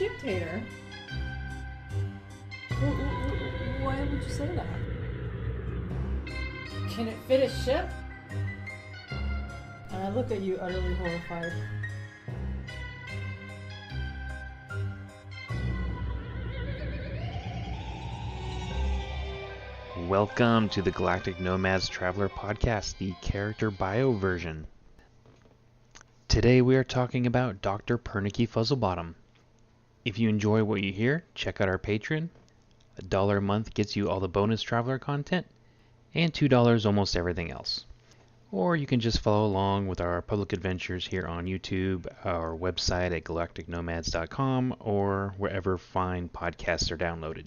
dictator? Why would you say that? Can it fit a ship? And I look at you utterly horrified. Welcome to the Galactic Gnomads Traveler Podcast, the character bio version. Today we are talking about Dr. Pernicky Fuzzlebottom. If you enjoy what you hear, check out our Patreon. $1 a month gets you all the bonus Traveler content, and $2 almost everything else. Or you can just follow along with our public adventures here on YouTube, our website at galacticnomads.com, or wherever fine podcasts are downloaded.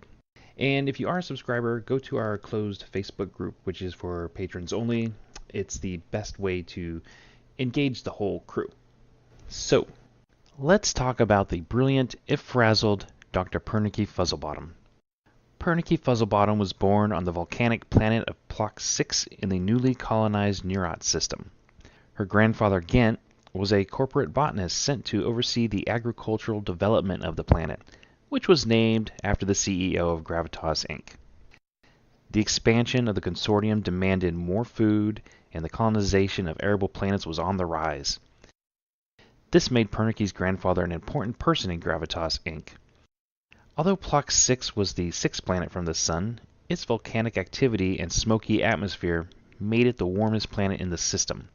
And if you are a subscriber, go to our closed Facebook group, which is for patrons only. It's the best way to engage the whole crew. So, let's talk about the brilliant, if frazzled, Dr. Pernicky Fuzzlebottom. Pernicky Fuzzlebottom was born on the volcanic planet of Plox 6 in the newly colonized Neurot system. Her grandfather, Ghent, was a corporate botanist sent to oversee the agricultural development of the planet, which was named after the CEO of Gravitas Inc. The expansion of the consortium demanded more food, and the colonization of arable planets was on the rise. This made Pernicky's grandfather an important person in Gravitas Inc. Although Plox 6 was the sixth planet from the Sun, its volcanic activity and smoky atmosphere made it the warmest planet in the system,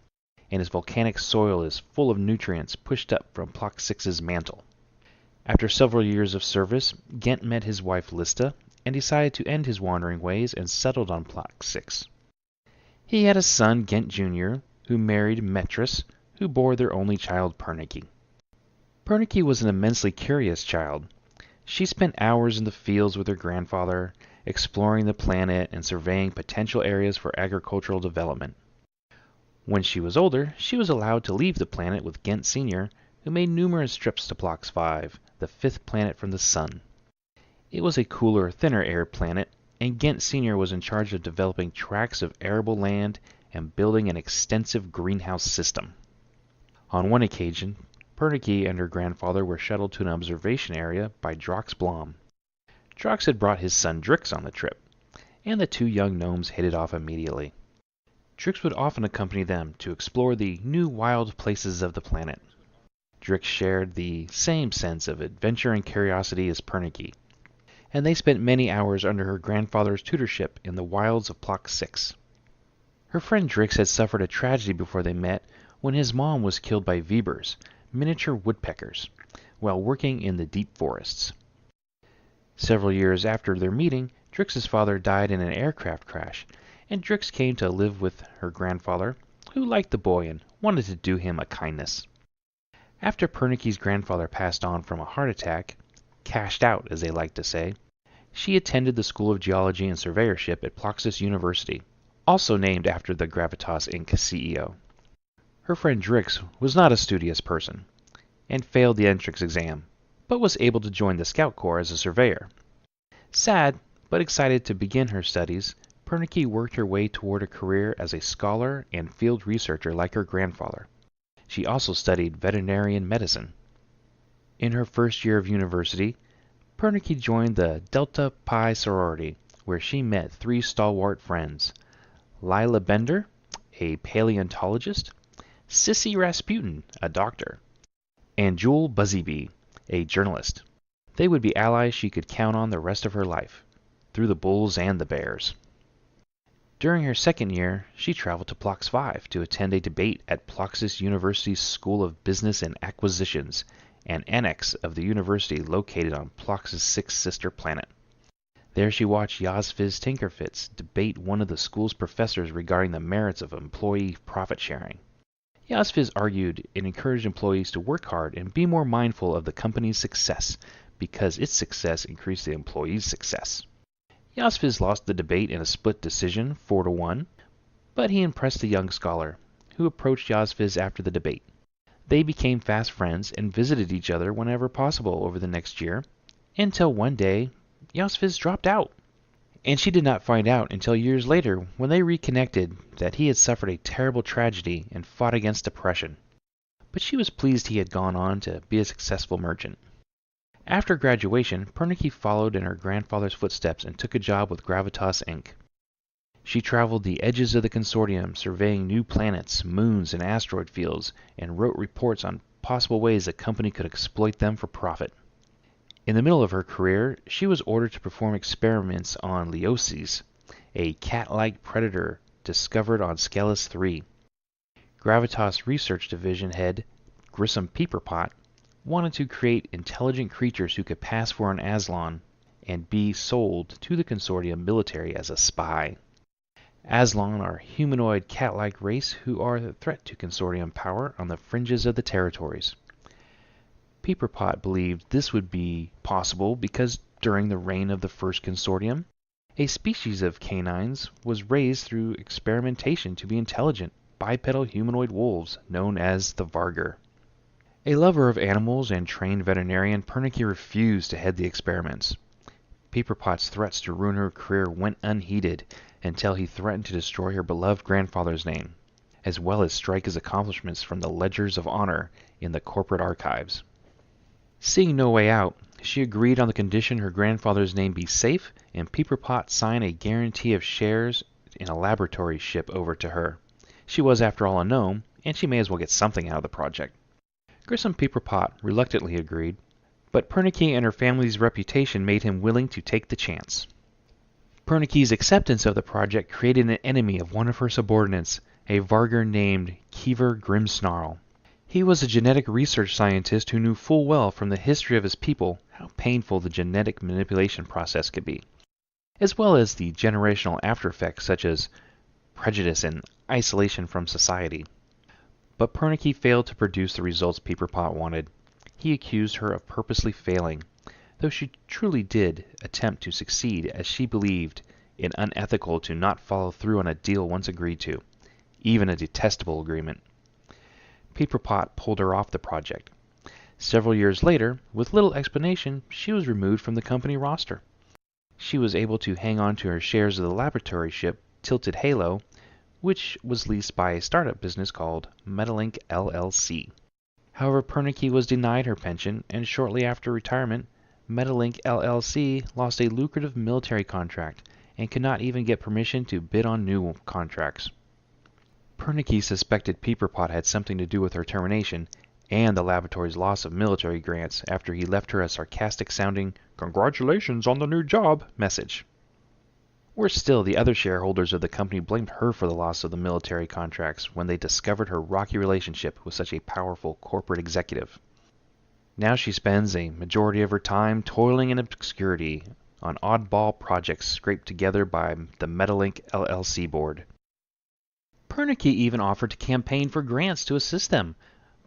and its volcanic soil is full of nutrients pushed up from Plox 6's mantle. After several years of service, Ghent met his wife Lista and decided to end his wandering ways and settled on Plox 6. He had a son, Ghent Jr., who married Metris, who bore their only child, Pernicky. Pernicky was an immensely curious child. She spent hours in the fields with her grandfather, exploring the planet and surveying potential areas for agricultural development. When she was older, she was allowed to leave the planet with Ghent Sr., who made numerous trips to Plox 5, the fifth planet from the Sun. It was a cooler, thinner air planet, and Ghent Sr. was in charge of developing tracts of arable land and building an extensive greenhouse system. On one occasion, Pernicky and her grandfather were shuttled to an observation area by Drox Blom. Drox had brought his son Drix on the trip, and the two young gnomes hit it off immediately. Drix would often accompany them to explore the new wild places of the planet. Drix shared the same sense of adventure and curiosity as Pernicky, and they spent many hours under her grandfather's tutorship in the wilds of Plox 6. Her friend Drix had suffered a tragedy before they met when his mom was killed by Vibers, miniature woodpeckers, while working in the deep forests. Several years after their meeting, Drix's father died in an aircraft crash, and Drix came to live with her grandfather, who liked the boy and wanted to do him a kindness. After Pernicky's grandfather passed on from a heart attack, cashed out as they like to say, she attended the School of Geology and Surveyorship at Ploxis University, also named after the Gravitas Inc. CEO. Her friend Drix was not a studious person, and failed the entrance exam, but was able to join the Scout Corps as a surveyor. Sad, but excited to begin her studies, Pernicky worked her way toward a career as a scholar and field researcher like her grandfather. She also studied veterinarian medicine. In her first year of university, Pernicky joined the Delta Pi sorority, where she met three stalwart friends: Lila Bender, a paleontologist; Sissy Rasputin, a doctor; and Jewel Buzzybee, a journalist. They would be allies she could count on the rest of her life, through the bulls and the bears. During her second year, she traveled to Plox 5 to attend a debate at Ploxis University's School of Business and Acquisitions, an annex of the university located on Plox's sixth sister planet. There she watched Yazfiz Tinkerfitz debate one of the school's professors regarding the merits of employee profit sharing. Yazfiz argued and encouraged employees to work hard and be more mindful of the company's success, because its success increased the employees' success. Yazfiz lost the debate in a split decision, 4-1, but he impressed the young scholar, who approached Yazfiz after the debate. They became fast friends and visited each other whenever possible over the next year, until one day, Yazfiz dropped out. And she did not find out until years later, when they reconnected, that he had suffered a terrible tragedy and fought against depression. But she was pleased he had gone on to be a successful merchant. After graduation, Pernicky followed in her grandfather's footsteps and took a job with Gravitas Inc. She traveled the edges of the consortium, surveying new planets, moons, and asteroid fields, and wrote reports on possible ways the company could exploit them for profit. In the middle of her career, she was ordered to perform experiments on Leosis, a cat-like predator discovered on Skelis 3. Gravitas Research Division head Grissom Peeperpot wanted to create intelligent creatures who could pass for an Aslan and be sold to the consortium military as a spy. Aslan are a humanoid cat-like race who are a threat to consortium power on the fringes of the territories. Peeperpot believed this would be possible because during the reign of the first consortium, a species of canines was raised through experimentation to be intelligent, bipedal humanoid wolves known as the Vargur. A lover of animals and trained veterinarian, Pernicky refused to head the experiments. Peeperpot's threats to ruin her career went unheeded until he threatened to destroy her beloved grandfather's name, as well as strike his accomplishments from the ledgers of honor in the corporate archives. Seeing no way out, she agreed on the condition her grandfather's name be safe and Peeperpot sign a guarantee of shares in a laboratory ship over to her. She was, after all, a gnome, and she may as well get something out of the project. Grissom Peeperpot reluctantly agreed, but Pernicky and her family's reputation made him willing to take the chance. Pernicky's acceptance of the project created an enemy of one of her subordinates, a Vargur named Keever Grimsnarl. He was a genetic research scientist who knew full well from the history of his people how painful the genetic manipulation process could be, as well as the generational aftereffects such as prejudice and isolation from society. But Pernicky failed to produce the results Peeperpot wanted. He accused her of purposely failing, though she truly did attempt to succeed, as she believed it unethical to not follow through on a deal once agreed to, even a detestable agreement. Peeperpot pulled her off the project. Several years later, with little explanation, she was removed from the company roster. She was able to hang on to her shares of the laboratory ship Tilted Halo, which was leased by a startup business called Metalink LLC. However, Pernicky was denied her pension, and shortly after retirement, Metalink LLC lost a lucrative military contract and could not even get permission to bid on new contracts. Pernicky suspected Peeperpot had something to do with her termination and the laboratory's loss of military grants after he left her a sarcastic-sounding "Congratulations on the new job" message. Worse still, the other shareholders of the company blamed her for the loss of the military contracts when they discovered her rocky relationship with such a powerful corporate executive. Now she spends a majority of her time toiling in obscurity on oddball projects scraped together by the Metalink LLC board. Pernicky even offered to campaign for grants to assist them,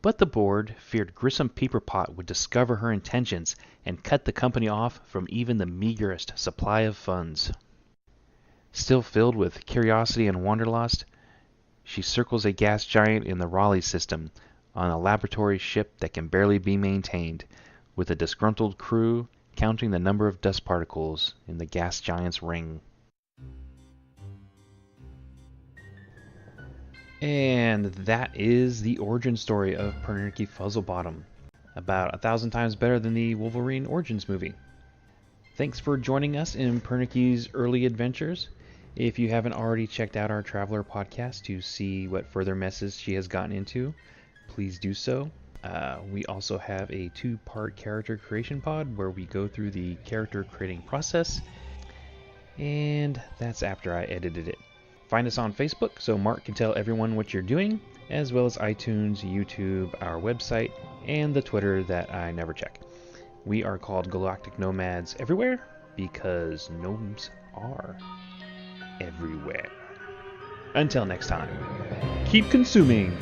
but the board feared Grissom Peeperpot would discover her intentions and cut the company off from even the meagerest supply of funds. Still filled with curiosity and wanderlust, she circles a gas giant in the Raleigh system on a laboratory ship that can barely be maintained, with a disgruntled crew counting the number of dust particles in the gas giant's ring. And that is the origin story of Pernicky Fuzzlebottom. About 1,000 times better than the Wolverine Origins movie. Thanks for joining us in Pernicky's early adventures. If you haven't already checked out our Traveler podcast to see what further messes she has gotten into, please do so. We also have a 2-part character creation pod where we go through the character creating process, and that's after I edited it. Find us on Facebook so Mark can tell everyone what you're doing, as well as iTunes, YouTube, our website, and the Twitter that I never check. We are called Galactic Gnomads everywhere because gnomes are everywhere. Until next time, keep consuming